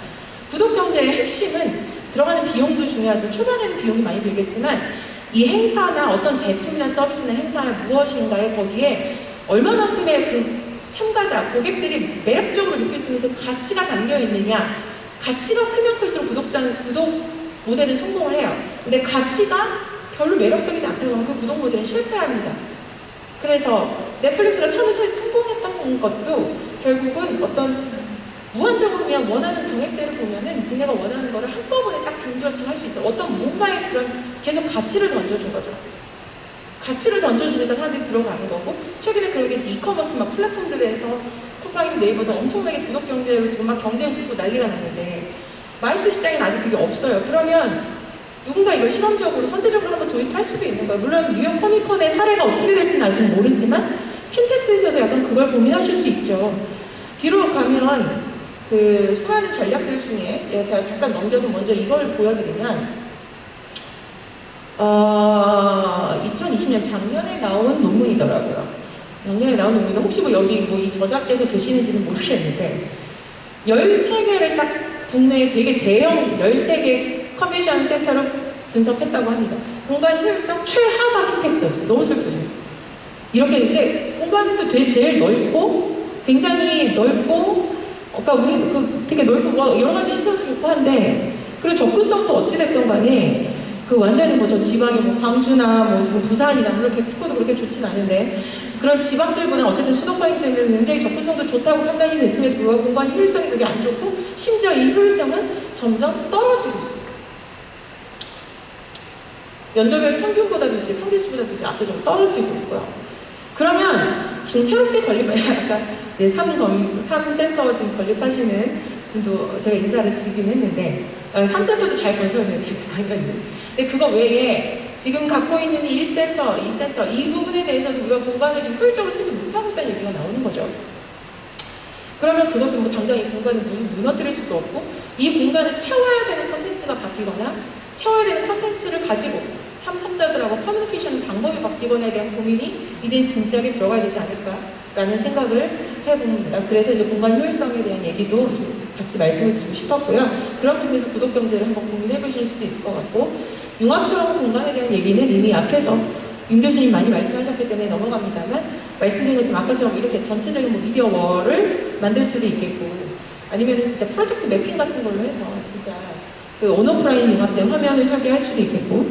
구독 경제의 핵심은 들어가는 비용도 중요하죠. 초반에는 비용이 많이 들겠지만 이 행사나 어떤 제품이나 서비스나 행사나 무엇인가에 거기에 얼마만큼의 그 참가자, 고객들이 매력적으로 느낄 수 있는 그 가치가 담겨 있느냐. 가치가 크면 클수록 구독 모델은 성공을 해요. 근데 가치가 별로 매력적이지 않다고 하면 그 구독 모델은 실패합니다. 그래서 넷플릭스가 처음에 성공했던 것도 결국은 어떤 무한적으로 그냥 원하는 정액제를 보면은 니네가 원하는 거를 한꺼번에 딱 빈지어칭 할 수 있어요. 어떤 뭔가의 그런 계속 가치를 던져준 거죠. 가치를 던져주니까 사람들이 들어가는 거고, 최근에 그런 게 이제 이커머스 막 플랫폼들에서 쿠팡이나 네이버도 엄청나게 구독 경제로 지금 막 경쟁 붙고 난리가 났는데 마이스 시장에는 아직 그게 없어요. 그러면 누군가 이걸 실험적으로 선제적으로 한번 도입할 수도 있는 거예요. 물론 뉴욕 코미콘의 사례가 어떻게 될지는 아직 모르지만 킨텍스에서도 약간 그걸 고민하실 수 있죠. 뒤로 가면 그 수많은 전략들 중에 제가 잠깐 넘겨서 먼저 이걸 보여드리면 2020년 작년에 나온 논문이더라고요. 작년에 나온 논문인데 혹시 뭐 여기 뭐 이 저자께서 계시는지는 모르겠는데 13개를 딱 국내에 되게 대형 13개 컨벤션 센터를 분석했다고 합니다. 공간 효율성 최하가 킨텍스였어요. 너무 슬프죠. 이렇게 근데 공간은 또 되게 제일 넓고 굉장히 넓고 그러니까 우리 되게 넓고 뭐 여러 가지 시설도 좋고 한데 그리고 접근성도 어찌됐든 간에 그 완전히 뭐 저 지방의 뭐 광주나 뭐 지금 부산이나 물론 멕시코도 그렇게 좋진 않은데 그런 지방들보다는 어쨌든 수도권이기 때문에 굉장히 접근성도 좋다고 판단이 됐음에도 불구하고 공간 효율성이 되게 안 좋고 심지어 이 효율성은 점점 떨어지고 있습니다. 연도별 평균보다도 이제 평균치보다도 이제 압도적으로 떨어지고 있고요. 그러면 지금 새롭게 건립한 이제 3센터 지금 건립하시는 분도 제가 인사를 드리긴 했는데 3센터도 잘 건설되는데 당연히. 근데 그거 외에 지금 갖고 있는 1센터, 2센터 이 부분에 대해서도 우리가 공간을 좀 효율적으로 쓰지 못하고 있다는 얘기가 나오는 거죠. 그러면 그것은 뭐 당장 이 공간을 무너뜨릴 수도 없고 이 공간을 채워야 되는 컨텐츠가 바뀌거나 채워야 되는 컨텐츠를 가지고 참석자들하고 커뮤니케이션 방법이 바뀌거나에 대한 고민이 이제 진지하게 들어가야 되지 않을까라는 생각을 해봅니다. 그래서 이제 공간 효율성에 대한 얘기도 좀 같이 말씀을 드리고 싶었고요. 그런 부분에서 구독 경제를 한번 고민해 보실 수도 있을 것 같고 융합형 공간에 대한 얘기는 이미 앞에서 윤 교수님 많이 말씀하셨기 때문에 넘어갑니다만 말씀드린 것처럼 아까처럼 이렇게 전체적인 뭐 미디어월을 만들 수도 있겠고 아니면은 진짜 프로젝트 매핑 같은 걸로 해서 진짜 그 온오프라인 융합된 화면을 설계할 수도 있겠고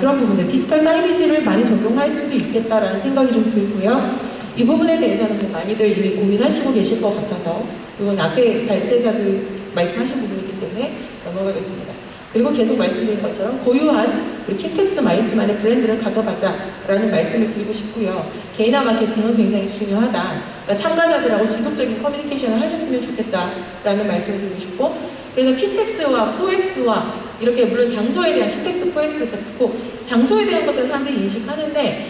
그런 부분들 디지털 사이니지를 많이 적용할 수도 있겠다라는 생각이 좀 들고요. 이 부분에 대해서는 뭐 많이들 이미 고민하시고 계실 것 같아서 이건 앞에 발제자들 말씀하신 부분이기 때문에 넘어가겠습니다. 그리고 계속 말씀드린 것처럼 고유한 우리 킨텍스 마이스만의 브랜드를 가져가자라는 말씀을 드리고 싶고요. 개인화 마케팅은 굉장히 중요하다. 그러니까 참가자들하고 지속적인 커뮤니케이션을 하셨으면 좋겠다라는 말씀을 드리고 싶고 그래서 킨텍스와 포엑스와 이렇게 물론 장소에 대한 킨텍스, 포엑스, 덱스코 장소에 대한 것들을 사람들이 인식하는데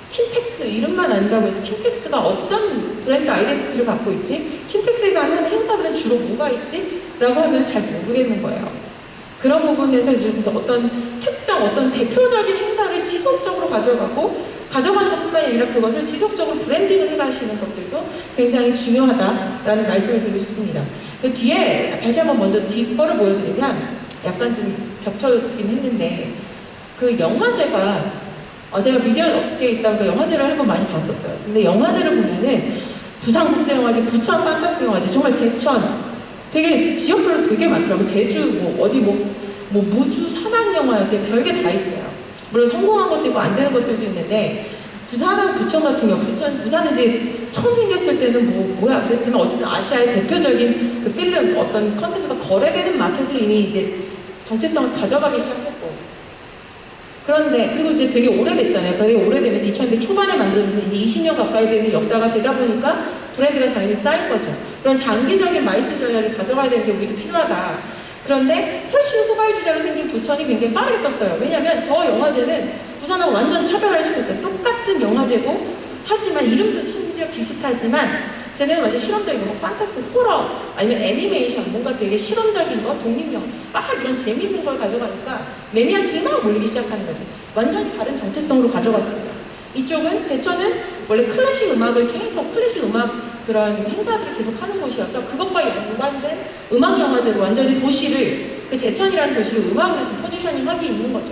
킨텍스 이름만 안다고 해서 킨텍스가 어떤 브랜드 아이덴티티를 갖고 있지? 킨텍스에서 하는 행사들은 주로 뭐가 있지? 라고 하면 잘 모르겠는 거예요. 그런 부분에서 이제 어떤 특정, 어떤 대표적인 행사를 지속적으로 가져가는 것뿐만 아니라 그것을 지속적으로 브랜딩을 해가시는 것들도 굉장히 중요하다라는 말씀을 드리고 싶습니다. 그 뒤에 다시 한번 먼저 뒷거를 보여드리면 약간 좀 겹쳐지긴 했는데 그 영화제가 제가 미디어에 어떻게 있다고 영화제를 한번 많이 봤었어요. 근데 영화제를 보면은 부산국제영화제, 부천 판타스틱 영화제, 정말 제천 되게 지역별로 되게 많더라고요. 제주, 뭐 어디 뭐 무주 산악영화제 별게 다 있어요. 물론 성공한 것도 있고 안 되는 것들도 있는데 부산하고 부천 같은 경우 부산은 이제 처음 생겼을 때는 뭐야 그랬지만 어쨌든 아시아의 대표적인 그 필름 어떤 컨텐츠가 거래되는 마켓을 이미 이제 정체성을 가져가기 시작했고 그런데 그리고 이제 되게 오래됐잖아요. 되게 오래되면서 2000년대 초반에 만들어져서 이제 20년 가까이 되는 역사가 되다 보니까 브랜드가 당연히 쌓인 거죠. 그런 장기적인 마이스 전략이 가져가야 되는 게 우리도 필요하다. 그런데 훨씬 후발주자로 생긴 부천이 굉장히 빠르게 떴어요. 왜냐하면 저 영화제는 부산하고 완전 차별화를 시켰어요. 똑같은 영화제고 하지만 이름도 심지어 비슷하지만 쟤네는 완전 실험적인 거, 뭐 판타스틱 호러 아니면 애니메이션 뭔가 되게 실험적인 거, 독립영화 막 이런 재미있는 걸 가져가니까 매니아층이 막 몰리기 시작하는 거죠. 완전히 다른 정체성으로 가져갔습니다. 이쪽은 제천은 원래 클래식 음악을 계속 클래식 음악 그런 행사들을 계속 하는 곳이어서 그것과 연관된 음악 영화제로 완전히 도시를 그 제천이라는 도시를 음악으로 지금 포지셔닝 하기 있는 거죠.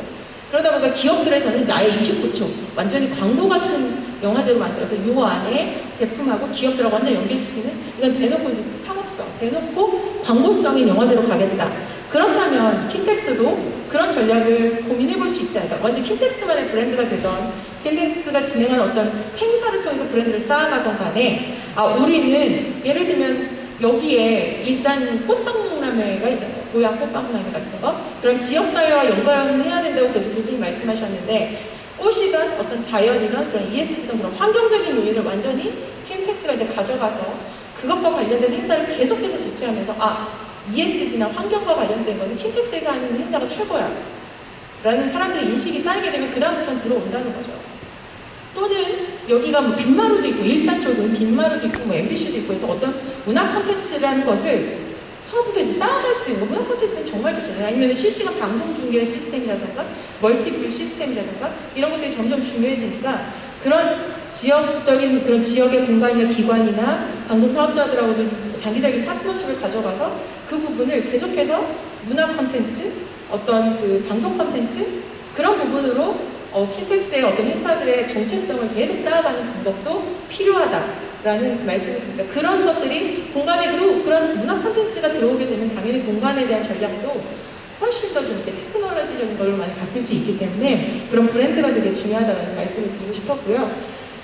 그러다 보니까 기업들에서는 이제 아예 29초 완전히 광고 같은 영화제로 만들어서 요 안에 제품하고 기업들하고 완전 연계시키는 이건 대놓고 이제 상업성, 대놓고 광고성인 영화제로 가겠다. 그렇다면 킨텍스도 그런 전략을 고민해 볼 수 있지 않을까. 완전 킨텍스만의 브랜드가 되던 킨텍스가 진행한 어떤 행사를 통해서 브랜드를 쌓아가건 간에 우리는 예를 들면 여기에 일산 꽃박람회가 있잖아요. 고향 꽃박람회 같은 거. 그런 지역사회와 연관해야 된다고 계속 교수님 말씀하셨는데 꽃이든 어떤 자연이든 그런 ESG든 그런 환경적인 요인을 완전히 킨텍스가 이제 가져가서 그것과 관련된 행사를 계속해서 지출하면서 ESG나 환경과 관련된 거는 킨텍스에서 하는 행사가 최고야 라는 사람들의 인식이 쌓이게 되면 그 다음부터는 들어온다는 거죠. 또는 여기가 뭐 빈마루도 있고 일산 쪽은 빈마루도 있고 뭐 MBC도 있고 해서 어떤 문화 콘텐츠라는 것을 처음부터 이제 쌓아갈 수도 있는 거. 문화 콘텐츠는 정말 좋잖아요. 아니면 실시간 방송 중계 시스템이라든가 멀티뷰 시스템이라든가 이런 것들이 점점 중요해지니까 그런 지역적인 그런 지역의 공간이나 기관이나 방송 사업자들하고도 좀 장기적인 파트너십을 가져가서 그 부분을 계속해서 문화 콘텐츠, 어떤 그 방송 콘텐츠 그런 부분으로 킨텍스의 어떤 행사들의 정체성을 계속 쌓아가는 방법도 필요하다라는 말씀을 드립니다. 그런 것들이 공간에 그런 문화 콘텐츠가 들어오게 되면 당연히 공간에 대한 전략도 훨씬 더 좀 이렇게 테크놀로지적인 걸로 많이 바뀔 수 있기 때문에 그런 브랜드가 되게 중요하다는 말씀을 드리고 싶었고요.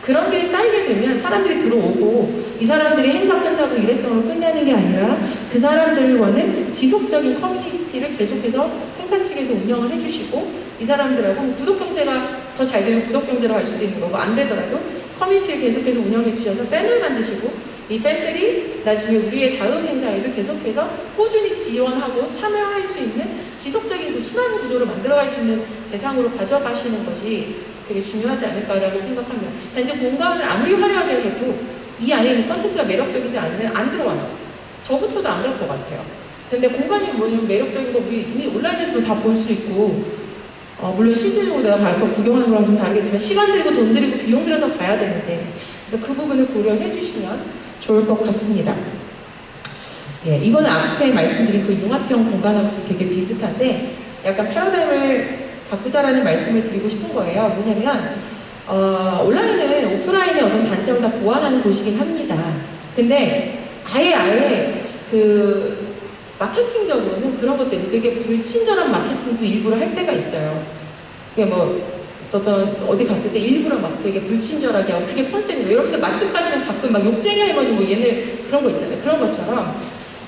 그런 게 쌓이게 되면 사람들이 들어오고 이 사람들이 행사 끝나고 일회성으로 끝내는 게 아니라 그 사람들과는 지속적인 커뮤니티를 계속해서 행사 측에서 운영을 해주시고 이 사람들하고 구독경제가 더 잘 되면 구독경제로 갈 수도 있는 거고 안 되더라도 커뮤니티를 계속해서 운영해 주셔서 팬을 만드시고 이 팬들이 나중에 우리의 다음 행사에도 계속해서 꾸준히 지원하고 참여할 수 있는 지속적인 그 순환 구조를 만들어갈 수 있는 대상으로 가져가시는 것이 되게 중요하지 않을까라고 생각합니다. 단지 공간을 아무리 화려하게 해도 이 안에 있는 컨텐츠가 매력적이지 않으면 안 들어와요. 저부터도 안 갈 것 같아요. 근데 공간이 뭐냐면 매력적인 거 우리 이미 온라인에서도 다 볼 수 있고 물론 실질적으로 내가 가서 구경하는 거랑 좀 다르겠지만 시간 들이고 돈 들이고 비용 들여서 가야 되는데 그래서 그 부분을 고려해 주시면 좋을 것 같습니다. 예, 이거는 앞에 말씀드린 그 융합형 공간하고 되게 비슷한데 약간 패러다임을 바꾸자라는 말씀을 드리고 싶은 거예요. 뭐냐면 온라인은 오프라인의 어떤 단점을 다 보완하는 곳이긴 합니다. 근데 아예 그 마케팅적으로는 그런 것들이 되게 불친절한 마케팅도 일부러 할 때가 있어요. 그게 뭐 어디 갔을 때 일부러 막 되게 불친절하게 하고 그게 컨셉이에요. 여러분들 맛집 가시면 가끔 막 욕쟁이 할머니 뭐 얘네 그런 거 있잖아요. 그런 것처럼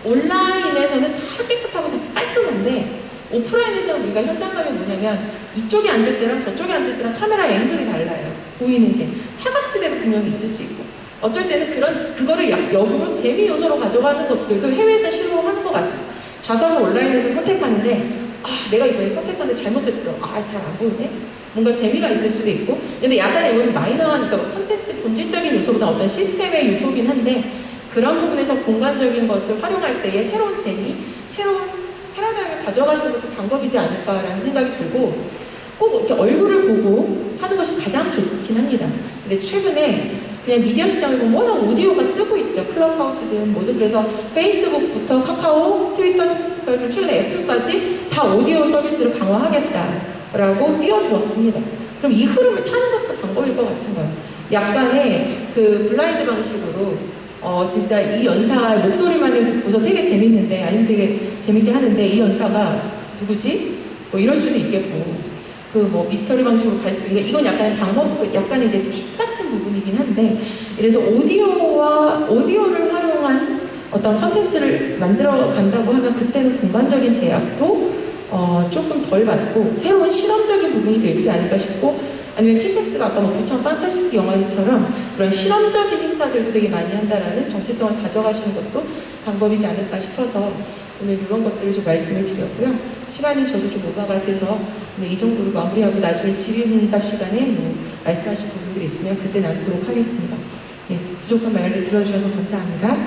온라인에서는 다 깨끗하고 다 깔끔한데 오프라인에서는 우리가 현장감이 뭐냐면 이쪽에 앉을 때랑 저쪽에 앉을 때랑 카메라 앵글이 달라요. 보이는 게 사각지대도 분명히 있을 수 있고 어쩔 때는 그거를 역으로 재미 요소로 가져가는 것들도 해외에서 시도하는 것 같습니다. 좌석을 온라인에서 선택하는데 내가 이번에 선택하는데 잘못했어. 잘 안 보이네. 뭔가 재미가 있을 수도 있고 근데 약간 이건 마이너한 그러니까 콘텐츠 본질적인 요소보다 어떤 시스템의 요소긴 한데 그런 부분에서 공간적인 것을 활용할 때의 새로운 재미, 새로운 패러다임을 가져가시는 것도 방법이지 않을까라는 생각이 들고 꼭 이렇게 얼굴을 보고 하는 것이 가장 좋긴 합니다. 근데 최근에 그냥 미디어 시장을 보면 워낙 오디오가 뜨고 있죠. 클럽하우스든 뭐든. 그래서 페이스북부터 카카오, 트위터, 그리고 최근에 애플까지 다 오디오 서비스를 강화하겠다라고 뛰어들었습니다. 그럼 이 흐름을 타는 것도 방법일 것 같은 거예요. 약간의 그 블라인드 방식으로 진짜 이 연사의 목소리만을 듣고서 되게 재밌는데 아니면 되게 재밌게 하는데 이 연사가 누구지? 뭐 이럴 수도 있겠고 그 뭐 미스터리 방식으로 갈 수도 있는데 이건 약간 약간 이제 팁 같은 부분이긴 한데 그래서 오디오를 활용한 어떤 컨텐츠를 만들어 간다고 하면 그때는 공간적인 제약도 조금 덜 받고 새로운 실험적인 부분이 될지 않을까 싶고 아니면 킨텍스가 아까 뭐 부천 판타스틱 영화제처럼 그런 실험적인 행사들도 되게 많이 한다라는 정체성을 가져가시는 것도 방법이지 않을까 싶어서 오늘 이런 것들을 좀 말씀을 드렸고요. 시간이 저도 좀 오버가 돼서 오늘 이 정도로 마무리하고 나중에 질의응답 시간에 뭐 말씀하실 부분들이 있으면 그때 나누도록 하겠습니다. 예, 부족한 말을 들어주셔서 감사합니다.